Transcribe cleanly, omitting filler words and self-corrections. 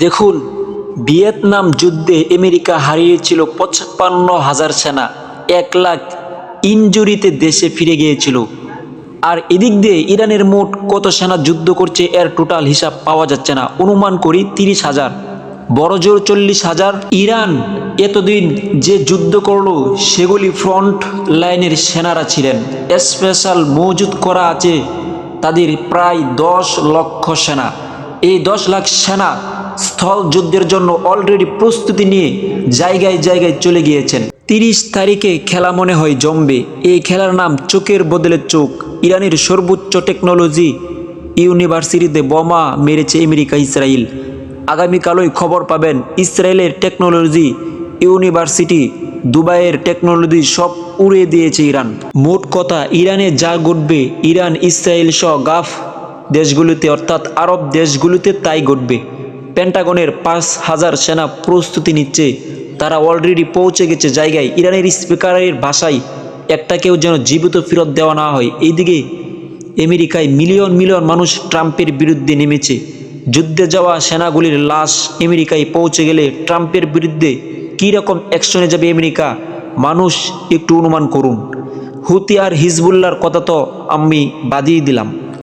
দেখুন, ভিয়েতনাম যুদ্ধে আমেরিকা হারিয়েছিল ৫৫,০০০ সেনা, ১,০০,০০০ ইনজুরিতে দেশে ফিরে গিয়েছিল। আর এদিক দিয়ে ইরানের মোট কত সেনা যুদ্ধ করছে এর টোটাল হিসাব পাওয়া যাচ্ছে না, অনুমান করি ৩০,০০০, বড়জোর ৪০,০০০। ইরান এতদিন যে যুদ্ধ করলো সেগুলি ফ্রন্ট লাইনের সেনারা ছিলেন। স্পেশাল মজুত করা আছে তাদের প্রায় ১০,০০,০০০ সেনা। এই ১০,০০,০০০ সেনা স্থল যুদ্ধের জন্য অলরেডি প্রস্তুতি নিয়ে জায়গায় জায়গায় চলে গিয়েছেন। ৩০ তারিখে খেলা মনে হয় জমবে। এই খেলার নাম চোখের বদলে চোখ। ইরানের সর্বোচ্চ টেকনোলজি ইউনিভার্সিটিতে বোমা মেরেছে আমেরিকা ইসরায়েল। আগামীকালই খবর পাবেন ইসরায়েলের টেকনোলজি ইউনিভার্সিটি, দুবাইয়ের টেকনোলজি সব উড়িয়ে দিয়েছে ইরান। মোট কথা, ইরানে যা ঘটবে ইরান ইসরায়েল সহ গাফ দেশগুলোতে অর্থাৎ আরব দেশগুলোতে তাই ঘটবে। পেন্টাগনের ৫,০০০ সেনা প্রস্তুতি নিচ্ছে, তারা অলরেডি পৌঁছে গেছে জায়গায়। ইরানের স্পিকারের ভাষায় একটাকেও যেন জীবিত ফেরত দেওয়া না হয়। এইদিকে আমেরিকায় মিলিয়ন মিলিয়ন মানুষ ট্রাম্পের বিরুদ্ধে নেমেছে। যুদ্ধে যাওয়া সেনাগুলির লাশ আমেরিকায় পৌঁছে গেলে ট্রাম্পের বিরুদ্ধে কী রকম অ্যাকশনে যাবে আমেরিকা, মানুষ একটু অনুমান করুন। হুতি আর হিজবুল্লাহর কথা তো আমি বাদিয়ে দিলাম।